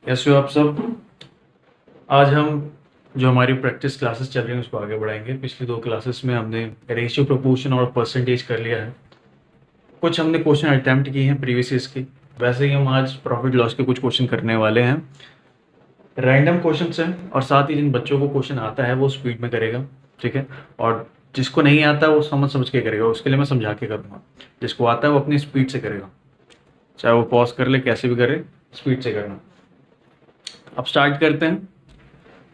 कैसे हो आप सब। आज हम जो हमारी प्रैक्टिस क्लासेस चल रही हैं उसको आगे बढ़ाएंगे। पिछली दो क्लासेस में हमने रेशियो, प्रोपोर्शन और परसेंटेज कर लिया है। कुछ हमने क्वेश्चन अटेम्प्ट किए हैं प्रीवियस ईयर्स के। वैसे ही हम आज प्रॉफिट लॉस के कुछ क्वेश्चन करने वाले हैं। रैंडम क्वेश्चंस हैं और साथ ही जिन बच्चों को क्वेश्चन आता है वो स्पीड में करेगा, ठीक है। और जिसको नहीं आता वो समझ समझ के करेगा, उसके लिए मैं समझा के करूँगा। जिसको आता है वो अपनी स्पीड से करेगा, चाहे वो पॉज कर ले, कैसे भी करे, स्पीड से करना। अब स्टार्ट करते हैं।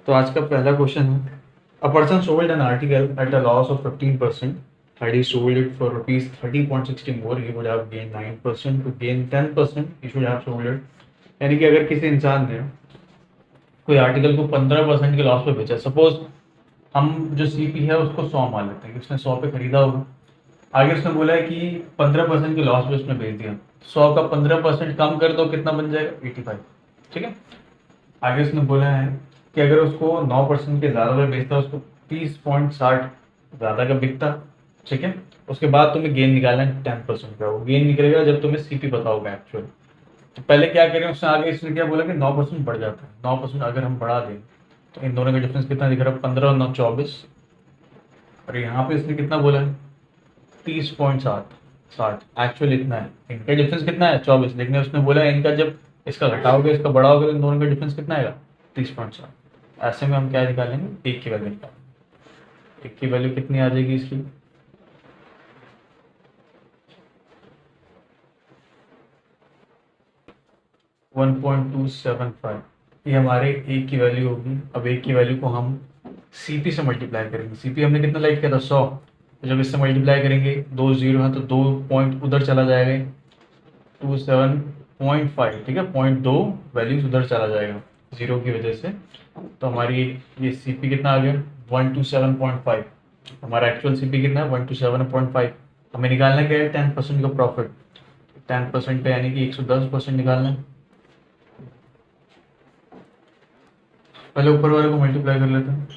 तो आज का पहला क्वेश्चन है, a person sold an article at a loss of 15%. Had he sold it for rupees 30.60 more, he would have gained 9%. To gain 10%, he should have sold it. यानी कि अगर किसी इंसान ने कोई आर्टिकल को 15% के लॉस पे बेचा, सपोज हम जो सीपी है उसको 100 मान लेते हैं कि उसने 100 पे खरीदा होगा। आगे उसने बोला है कि 15% के लॉस पे उसने बेच दिया। 100 का 15% कम कर दो, कितना बन जाएगा? 85, ठीक है। आगे उसने बोला है कि अगर उसको 9% के ज़्यादा में बेचता, उसको 30.60 ज़्यादा का बिकता, ठीक है। उसके बाद तुम्हें गेन निकालना है 10% का। वो गेन निकलेगा जब तुम्हें सीपी पता होगा एक्चुअल। तो पहले क्या करें, उसने आगे इसने क्या बोला कि 9% बढ़ जाता है। 9% अगर हम बढ़ा दें तो इन दोनों का डिफरेंस कितना दिख रहा है? 15 और 9 24। और यहाँ पे इसने कितना बोला है? 30.60। एक्चुअल इतना है। इनका डिफरेंस कितना है? 24। लेकिन उसने बोला है इनका जब इसका घटाओगे इसका बढ़ाओगे तो इन दोनों का डिफरेंस कितना आएगा? 30.60। ऐसे में हम क्या निकालेंगे? एक की वैल्यू निकालेंगे। एक की वैल्यू कितनी आ जाएगी इसकी? 1.275। ये हमारे एक की वैल्यू होगी। अब एक की वैल्यू को हम सीपी से मल्टीप्लाई करेंगे। सीपी हमने कितना लाइट किया था? 100। तो जब इससे मल्टीप्लाई करेंगे, दो जीरो है तो 2 पॉइंट उधर चला जाएगा, 27.5, ठीक है। 0.2 वैल्यूज उधर चला जाएगा जीरो की वजह से। तो हमारी ये सीपी कितना आ गया? 127.5। हमारा एक्चुअल सीपी कितना है? 127.5। हमें निकालना क्या है? 10% का प्रॉफिट। 10% पे यानी कि 110% निकालना है। पहले ऊपर वाले को मल्टीप्लाई कर लेते हैं।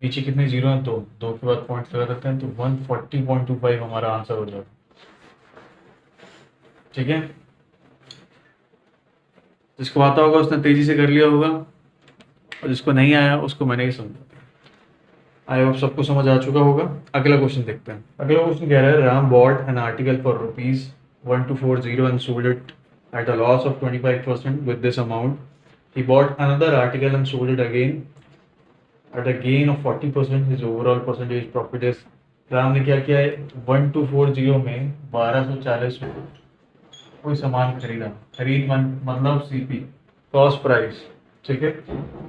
नीचे कितने जीरो हैं? दो। दो के बाद पॉइंट लगा देते हैं तो 140.25 हमारा आंसर हो जाएगा, ठीक है। जिसको आता होगा उसने तेजी से कर लिया होगा और जिसको नहीं आया उसको मैंने ही समझा दिया। आई होप सबको समझ आ चुका होगा। अगला क्वेश्चन देखते हैं। अगला क्वेश्चन कह रहा है, Ram bot N article for ₹1240 and sold it at a loss of 25%. With this amount he bought another article and sold it again at a gain of 40%. His overall percentage profit is. Ram ने क्या किया है? 1240 में 1240 में कोई सामान खरीदा। खरीद मतलब सीपी, कॉस्ट प्राइस, ठीक है।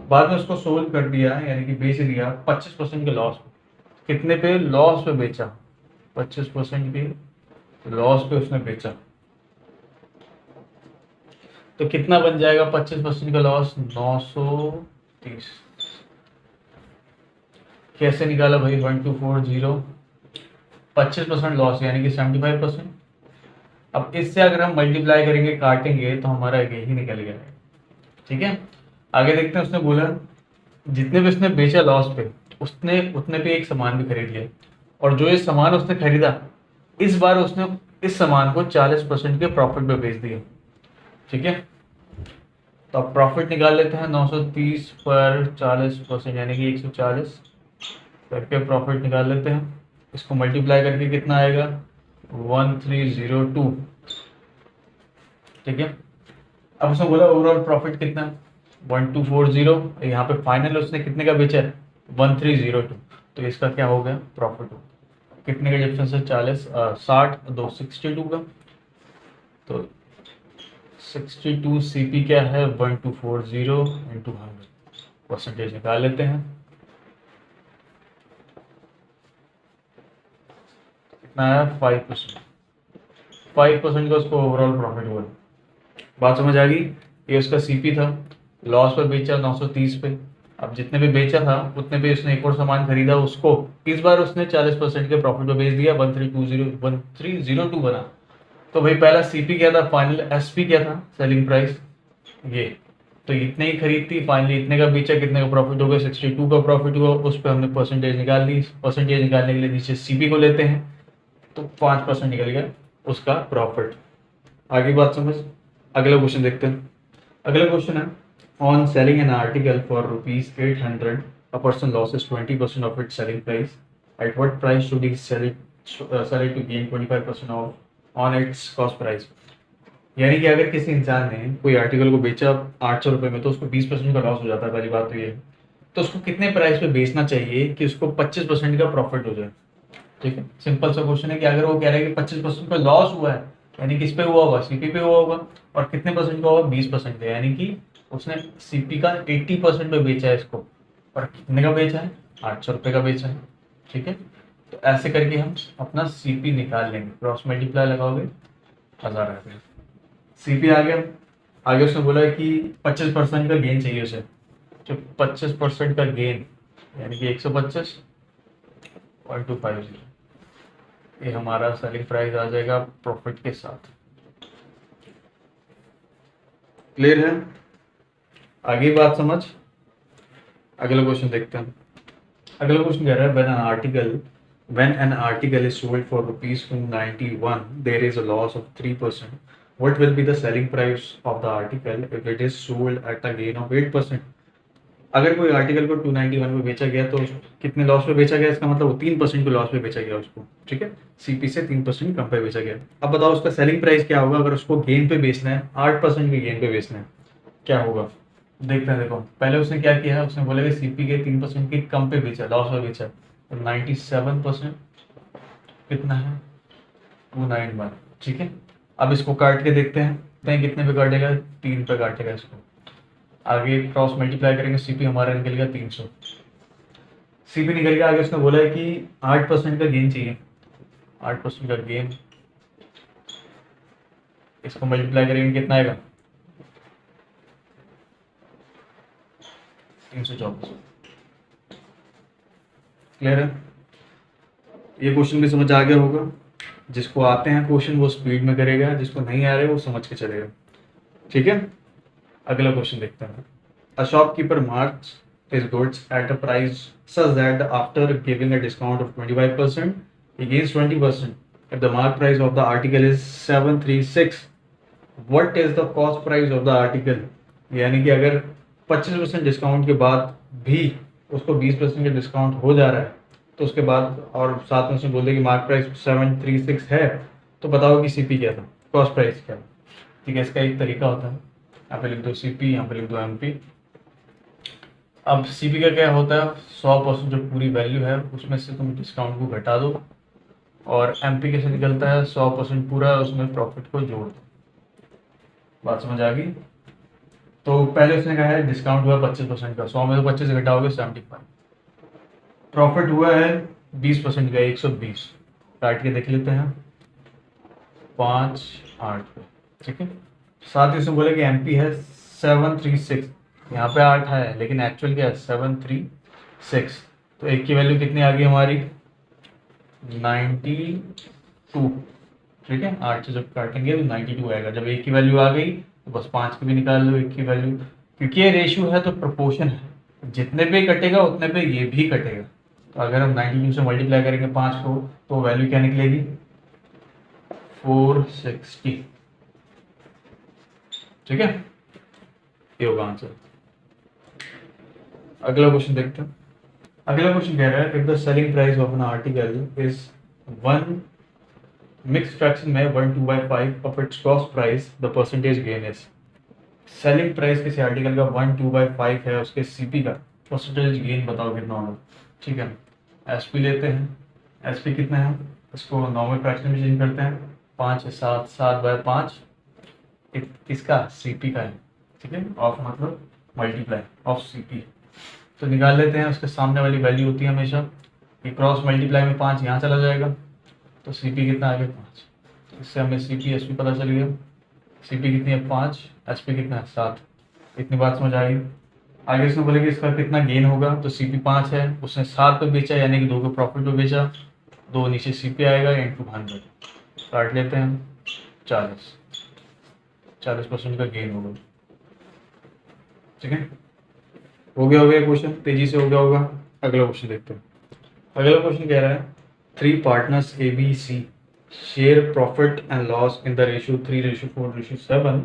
बाद में उसको सोल्ड कर दिया, यानी कि बेच दिया 25% के लॉस पे। कितने पे? लॉस पे बेचा। 25% के लॉस पे उसने बेचा। तो कितना बन जाएगा 25% का लॉस? 930। कैसे निकाला भाई? 1240 25% लॉस यानी कि 75%। अब इससे अगर हम मल्टीप्लाई करेंगे, काटेंगे तो हमारा यही निकल गया, ठीक है। आगे देखते हैं। उसने बोला जितने भी उसने बेचा लॉस पे, उसने उतने पे एक सामान भी खरीद लिया। और जो ये सामान उसने खरीदा, इस बार उसने इस सामान को 40% के प्रॉफिट पे बेच दिया, ठीक है। तो अब प्रॉफिट निकाल लेते हैं। 930 पर 40% यानी कि 140 करके प्रॉफिट निकाल लेते हैं। इसको मल्टीप्लाई करके कितना आएगा? 1302, ठीक है। अब उसने बोला ओवरऑल प्रॉफिट कितना है? 1240। यहाँ पे फाइनल उसने कितने का बेचा है? 1302। तो इसका क्या हो गया? प्रॉफिट हो गया। कितने का डिफरेंस है? 40 60 दो 62 का। तो 62 सीपी क्या है? 1240 इंटू 100। परसेंटेज निकाल लेते हैं। कितना आया? 5%। 5% का उसको ओवरऑल प्रॉफिट हुआ। बात समझ आ गई? ये उसका सीपी था, लॉस पर बेचा 930 पे। अब जितने पे बेचा था उतने पे उसने एक और सामान खरीदा, उसको इस बार उसने 40% के प्रॉफिट पे बेच दिया। 1302 बना। तो भाई पहला सीपी क्या था? फाइनल एसपी क्या था? सेलिंग प्राइस, ये। तो इतने ही खरीद थी, फाइनली इतने का बेचा, कितने का प्रॉफिट हो गया, 62 का प्रॉफिट हुआ, उस पर हमने परसेंटेज निकाल ली। परसेंटेज निकालने के लिए नीचे सीपी को लेते हैं, तो 5% निकल गया उसका प्रॉफिट। आगे बात समझ, अगला क्वेश्चन देखते हैं। अगला क्वेश्चन है, on selling an article for ₹800 a person losses 20% of its selling price, at what price should he sell it to gain 25% of on its cost price. यानी कि अगर किसी इंसान ने कोई आर्टिकल को बेचा 800 रुपये में, तो उसको 20% का लॉस हो जाता है, पहली बात तो ये है। तो उसको कितने प्राइस पे बेचना चाहिए कि उसको 25% का प्रॉफिट हो जाए। ठीक है, सिंपल सा क्वेश्चन है कि अगर वो कह रहा है कि 25% का लॉस हुआ है, यानी किस पे हुआ होगा, सीपी पे हुआ होगा, और कितने परसेंट का होगा, 20% पे, यानी कि उसने सीपी का 80% पे बेचा है इसको, और कितने का बेचा है, 800 रुपये का बेचा है। ठीक है, तो ऐसे करके हम अपना सीपी निकाल लेंगे, क्रॉस मल्टीप्लाई लगाओगे 1000 रुपये, सीपी आ गया। आगे उसने बोला है कि 25% का गेन चाहिए उसे, जो 25% का गेन यानी कि 125.250, ये हमारा सेलिंग प्राइस आ जाएगा प्रॉफिट के साथ। क्लियर है, आगे बात समझ। अगला क्वेश्चन देखते हैं। अगला क्वेश्चन कह रहा है, when an article is sold for ₹291, there is a loss of 3%. What will be the selling price of the article if it is sold at a gain of 8%? अगर कोई आर्टिकल को 291 में बेचा गया, तो कितने लॉस पे बेचा गया, इसका मतलब वो 3% के लॉस पे बेचा गया उसको। ठीक है, सीपी से 3% कम पे बेचा गया। अब बताओ उसका सेलिंग प्राइस क्या होगा अगर उसको गेन पे बेचना है, 8% के गेन पे बेचना है, क्या होगा। देखते हैं, देखो पहले उसने क्या किया है, उसने बोला कि सीपी के 3% के कम पे बेचा, लॉस में बेचा, तो 97% कितना है, 291। ठीक है, अब इसको काट के देखते हैं कितने पे काटेगा, 3 पे काटेगा इसको। आगे क्रॉस मल्टीप्लाई करेंगे, सीपी हमारा निकल गया 300, सीपी निकल गया। आगे उसने बोला है कि 8% का गेन चाहिए, 8% का गेन, इसको मल्टीप्लाई करेंगे कितना आएगा, 324। क्लियर है, ये क्वेश्चन भी समझ आ गया होगा। जिसको आते हैं क्वेश्चन वो स्पीड में करेगा, जिसको नहीं आ रहे वो समझ के चलेगा। ठीक है, अगला क्वेश्चन देखते हैं। A shopkeeper marks his goods at a price such that after giving a discount of 25%, he gains 20%. If the mark price of the article is 736, what is the cost price of the article? यानी कि अगर 25% discount के बाद भी उसको 20% का discount हो जा रहा है, तो उसके बाद और साथ में उसने बोल दिया कि मार्क प्राइस 736 है, तो बताओ कि सीपी क्या था, कॉस्ट प्राइस क्या। ठीक है, इसका एक तरीका होता है, यहाँ पे लिख दो सीपी, यहाँ पे लिख दो एमपी। अब सीपी का क्या होता है, 100% जो पूरी वैल्यू है उसमें से तुम डिस्काउंट को घटा दो, और एमपी कैसे निकलता है, 100% पूरा उसमें प्रॉफिट को जोड़ दो। बात समझ आ गई। तो पहले उसने कहा है डिस्काउंट हुआ 25% का, 100 में से 25 घटाओगे 75, प्रॉफिट हुआ है 20% का 120, काट के देख लेते हैं 5 8 पे। ठीक है, साथ ही उसने बोला कि एमपी है 736, यहाँ पे 8 है लेकिन एक्चुअल क्या है 736, तो एक की वैल्यू कितनी आ गई हमारी 92। ठीक है, 8 से जब काटेंगे तो 92 आएगा। जब एक की वैल्यू आ गई तो बस 5 की भी निकाल लो एक की वैल्यू, क्योंकि ये रेशियो है तो प्रोपोर्शन है, जितने पे कटेगा उतने पे ये भी कटेगा। तो अगर हम 92 से मल्टीप्लाई करेंगे 5 को, तो वैल्यू क्या निकलेगी 460। ठीक है, ये होगा आंसर। अगला क्वेश्चन देखते हैं। अगला क्वेश्चन कह रहा है, if the selling price of an article is 1 mix fraction में 1/2/5 of its cost price, the percentage gain is. Selling price किसी आर्टिकल का 1/2/5 है, उसके सीपी का परसेंटेज गेन बताओ कितना होगा। ठीक है, एसपी लेते हैं, एसपी कितना है, इसको नॉर्मल फ्रैक्शन में चेंज करते हैं, 5 है 7, 7/5 किसका, सीपी का है। ठीक है, ऑफ मतलब मल्टीप्लाई ऑफ सीपी, तो निकाल लेते हैं। उसके सामने वाली वैल्यू होती है हमेशा कि क्रॉस मल्टीप्लाई में 5 यहाँ चला जाएगा, तो सीपी कितना आ गया 5, इससे हमें सीपी एसपी पता चल गया। सीपी कितनी है 5, एसपी कितना है 7, इतनी बात समझ आ गई। आगे इसमें बोले कि इसका कितना गेन होगा, तो सीपी 5 है, उसने 7 पे बेचा यानी कि 2 के प्रॉफिट पे बेचा, 2 नीचे सीपी आएगा इंटू 100, काट लेते हैं 40% का गेन होगा। ठीक है, हो गया क्वेश्चन, तेजी से हो गया होगा। अगला क्वेश्चन देखते हैं। अगला क्वेश्चन कह रहा है, three partners A B C share profit and loss in the ratio 3:4:7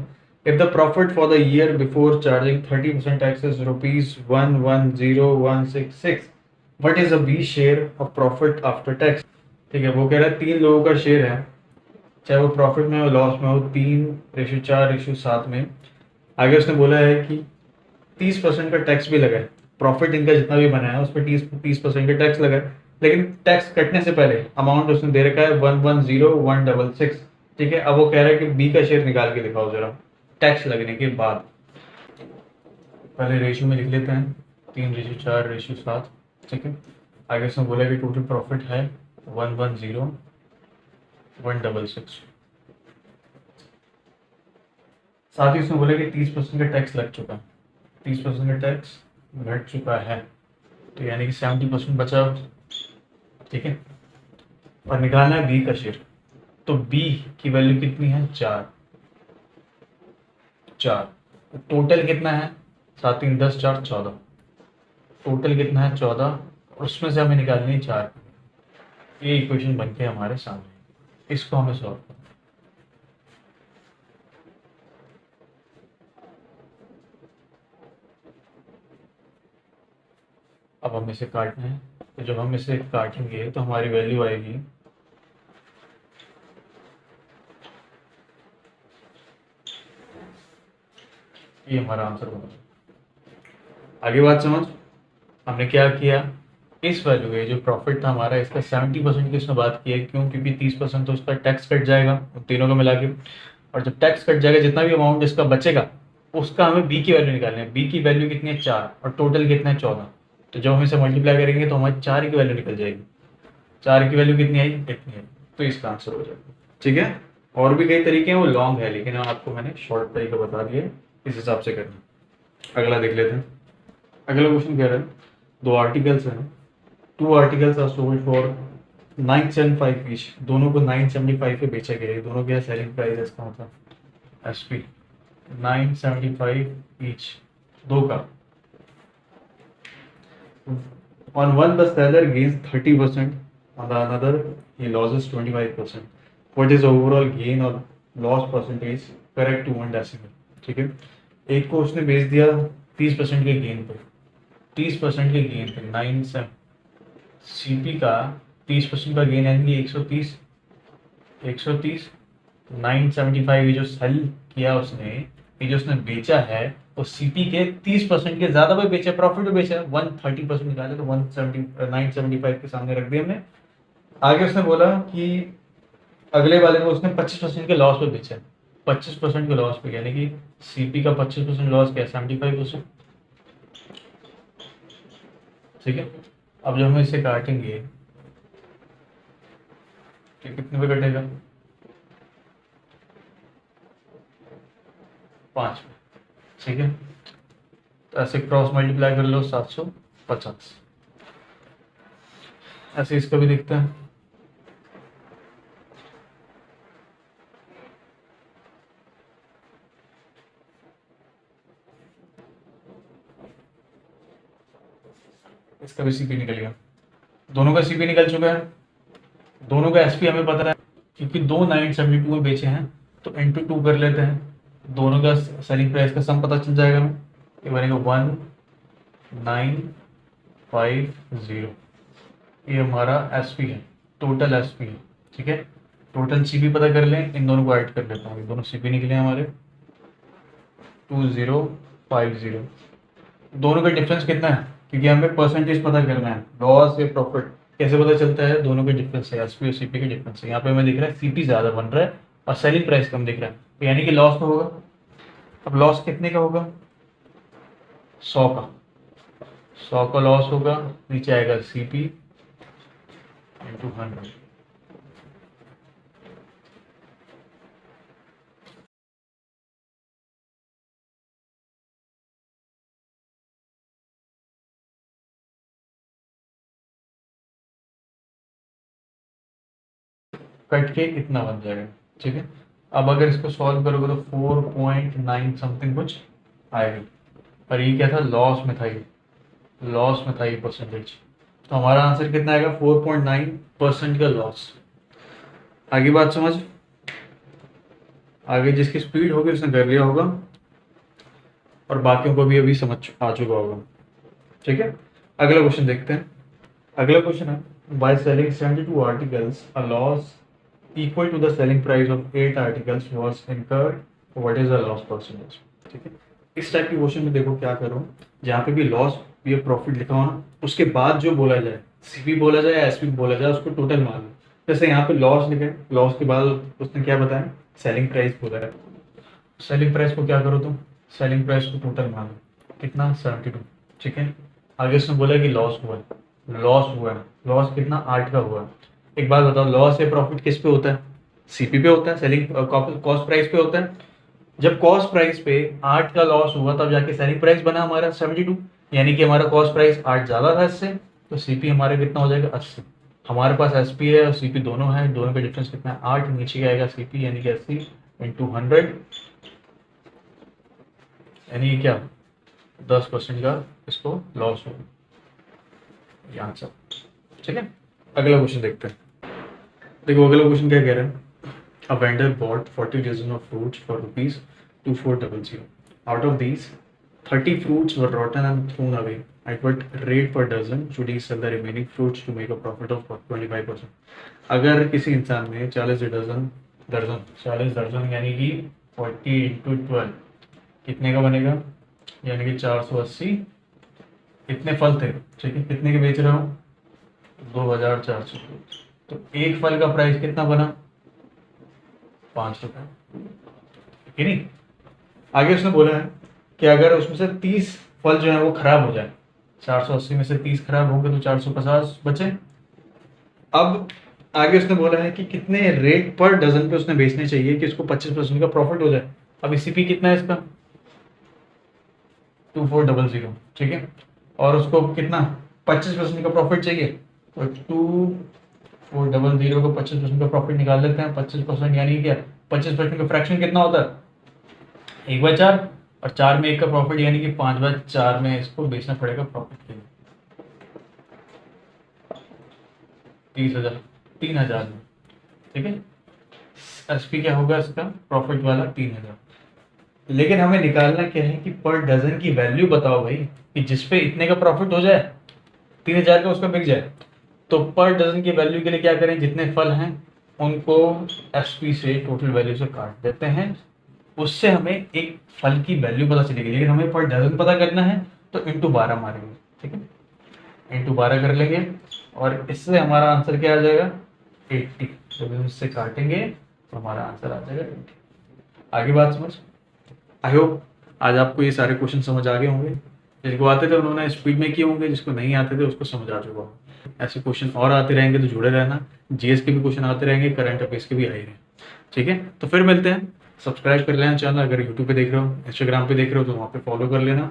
if the profit for the year before charging 30% tax is rupees 110,166, what is the B share of profit after tax? ठीक है, वो कह रहा है तीन लोगों का share है, चाहे वो प्रॉफिट में हो लॉस में हो, 3:4:7 में। आगे उसने बोला है कि 30% का टैक्स भी लगा है, प्रॉफिट इनका जितना भी बना है उस पर 30% का टैक्स लगा है, लेकिन टैक्स कटने से पहले अमाउंट उसने दे रखा है 110,166। ठीक है, अब वो कह रहा है कि बी का शेयर निकाल के दिखाओ जरा टैक्स लगने के बाद। पहले रेशियो में लिख लेते हैं, 3:4:7। ठीक है, आगे उसने बोला कि टोटल प्रॉफिट है 110,166। साथ ही उसने बोला कि 30% का टैक्स लग चुका है, 30% का टैक्स घट चुका है, तो यानी कि 70% बचा। ठीक है, और निकालना है बी का शेयर, तो बी की वैल्यू कितनी है, 4। टोटल कितना है, 7 3 10 4 14, टोटल कितना है 14, उसमें से हमें निकालनी है 4। ये इक्वेशन बन के हमारे सामने, इसको हमें सॉल्व करना। अब हम इसे काटना है, तो जब हम इसे काटेंगे तो हमारी वैल्यू आएगी ये, हमारा आंसर होगा। आगे बात समझ, हमने क्या किया, इस वैल्यू के जो प्रॉफिट था हमारा इसका 70% की उसने बात की है, क्यों, क्योंकि 30% तो उसका टैक्स कट जाएगा उन तीनों को मिला के, और जब टैक्स कट जाएगा जितना भी अमाउंट इसका बचेगा उसका हमें बी की वैल्यू निकालनी है। बी की वैल्यू कितनी है, 4, और टोटल कितना है 14। तो जब हम इसे मल्टीप्लाई करेंगे तो हमारी 4 की वैल्यू निकल जाएगी। 4 की वैल्यू कितनी आई, इतनी है, तो इसका आंसर हो जाएगा। ठीक है, और भी कई तरीके हैं, वो लॉन्ग है, लेकिन आपको मैंने शॉर्ट तरीका बता दिया, इस हिसाब से करना। अगला देख लेते हैं। अगला क्वेश्चन कह रहा है, दो आर्टिकल्स हैं, 2 articles are sold for 975 each, दोनों को 975 पे बेचा गया है, दोनों के सेलिंग प्राइस है, इसका मतलब एसपी 975 ईच, दो का। On one the seller gains 30%, on the another he loses 25%. What is the overall gain or loss percentage? Correct to one decimal. ठीक है, एक को उसने बेच दिया 30% के गेन पे, 30% के गेन पे 9 से सीपी का 30% का गेन यानी कि 130 975 ये जो सेल किया उसने, ये जो उसने बेचा है वो सीपी के 30% के ज्यादा पे बेचा, प्रॉफिट पे बेचा, 130% निकाले तो 975 के सामने रख दिया हमने। आगे उसने बोला कि अगले वाले को उसने 25% के लॉस पे बेचा, 25% के लॉस पे, यानी कि सीपी का 25% लॉस क्या, 75%। ठीक है, अब जब हम इसे काटेंगे तो कितने पे कटेगा, 5 पे। ठीक है, तो ऐसे क्रॉस मल्टीप्लाई कर लो 750। ऐसे इसका भी देखते हैं। इसका भी सीपी निकल गया, दोनों का सीपी निकल चुका है, दोनों का एसपी हमें पता है, क्योंकि दो 972 में बेचे हैं तो इंटू 2 कर लेते हैं, दोनों का सेलिंग प्राइस का सम पता चल जाएगा हमें, ये बनेगा 1950। ये हमारा एसपी है, टोटल एसपी है। ठीक है, टोटल सीपी पता कर लें, इन दोनों को ऐड कर लेता हूँ, दोनों सीपी निकले हमारे 2050। दोनों का डिफरेंस कितना है, क्योंकि हमें परसेंटेज पता करना है, लॉस या प्रॉफिट कैसे पता चलता है, दोनों के डिफरेंस है, एसपी और सीपी के डिफरेंस है। यहाँ पे हमें दिख रहा है सीपी ज्यादा बन रहा है और सेलिंग प्राइस कम दिख रहा है, तो यानी कि लॉस तो होगा। अब लॉस कितने का होगा, 100 का, 100 का लॉस होगा, नीचे आएगा सीपी इंटू 100। कट के इतना बन जाएगा। ठीक है, अब अगर इसको सॉल्व करोगे तो 4.9 समथिंग कुछ आएगा। और ये क्या था, लॉस में था, ये लॉस में था ये परसेंटेज। तो हमारा आंसर कितना आएगा, 4.9% का लॉस। आगे बात समझ, आगे जिसकी स्पीड होगी उसने कर लिया होगा और बाकियों को भी अभी समझ आ चुका होगा। ठीक है, अगला क्वेश्चन देखते हैं। अगला क्वेश्चन है, by selling 72 articles a loss equal to the selling price of 8 articles was incurred, what is the loss percentage. ठीक है, इस टाइप के क्वेश्चन में देखो क्या करो, जहाँ पे भी लॉस या प्रॉफिट लिखा हो ना, उसके बाद जो बोला जाए, सीपी बोला जाए या एसपी बोला जाए, उसको टोटल मान लो। जैसे यहाँ पे लॉस लिखे, लॉस के बाद उसने क्या बताया, सेलिंग प्राइस बोला है। सेलिंग प्राइस को क्या करो तुम, सेलिंग प्राइस को टोटल मान लो, कितना, 72। ठीक है, आगे उसने बोला कि लॉस हुआ है, लॉस हुआ है, लॉस कितना, 8 का हुआ है। एक बात बताओ, लॉस या प्रॉफिट किस पे होता है, सीपी पे होता है, सेलिंग कॉस्ट प्राइस पे होता है। जब कॉस्ट प्राइस पे 8 का लॉस हुआ तब जाके सेलिंग प्राइस बना हमारा 72, यानी कि हमारा कॉस्ट प्राइस 8 ज़्यादा था इससे, तो सीपी हमारा कितना हो जाएगा, 80। हमारे पास एसपी है और सीपी दोनों है, दोनों का डिफरेंस कितना है, 8, नीचे का आएगा सीपी यानी कि 80 इंटू 100, यानी क्या, 10% का इसको लॉस होगा, ये आंसर। ठीक है, अगला क्वेश्चन देखते हैं। देखो अगला क्वेश्चन क्या कह रहा है, a vendor bought 40 dozen of fruits for rupees 2400. Out of these, 30 fruits were rotten and thrown away. At what rate per dozen should he sell the remaining fruits to make a profit of 25%? अगर किसी इंसान ने 40 दर्जन दर्जन 40 दर्जन यानी कि 40 into 12 कितने का बनेगा, यानी कि 480, इतने फल थे। ठीक है, कितने के बेच रहा हूँ, 2400। तो एक फल का प्राइस कितना बना, 5 रुपए, ठीक नहीं। आगे उसने बोला है कि अगर उसमें से 30 फल जो है वो खराब हो जाए, 480 में से 30 खराब होंगे तो 450 बचे। अब आगे उसने बोला है कि कितने रेट पर डजन पे उसने बेचने चाहिए कि उसको 25% का प्रॉफिट हो जाए। अब सीपी कितना है इसका, 2400। ठीक है, और उसको कितना, 25% का प्रॉफिट चाहिए, तो 2400 को 25% का प्रॉफिट निकाल लेते हैं। 25% यानी क्या, 25% का फ्रैक्शन कितना होता है, 1/4, और 4 में 1 का प्रॉफिट यानी कि 5/4 में इसको बेचना पड़ेगा प्रॉफिट के लिए, 30,000, 3,000 में। ठीक है, एसपी क्या होगा इसका, प्रॉफिट वाला 3,000। लेकिन हमें निकालना क्या है कि पर डजन की वैल्यू बताओ भाई, कि जिसपे इतने का प्रॉफिट हो जाए, 3,000 का उसका बिक जाए। तो पर डजन की वैल्यू के लिए क्या करें, जितने फल हैं उनको एसपी से टोटल वैल्यू से काट देते हैं, उससे हमें एक फल की वैल्यू पता चलेगी। लेकिन हमें पर डजन पता करना है तो इंटू 12 मारेंगे। ठीक है, इंटू 12 कर लेंगे और इससे हमारा आंसर क्या आ जाएगा, 80। जब हम इससे काटेंगे तो हमारा आंसर आ जाएगा 80। आगे बात समझ, आई होप आज आपको ये सारे क्वेश्चन समझ आ गए होंगे। जिसको आते थे उन्होंने स्पीड में किए होंगे, जिसको नहीं आते थे उसको समझ आ चुका होगा। ऐसे क्वेश्चन और आते रहेंगे तो जुड़े रहना, जीएस के भी क्वेश्चन आते रहेंगे, करंट अफेयर्स के भी आए हैं। ठीक है, तो फिर मिलते हैं। सब्सक्राइब कर लेना चैनल, अगर यूट्यूब पे देख रहे हो, इंस्टाग्राम पे देख रहे हो तो वहाँ पे फॉलो कर लेना।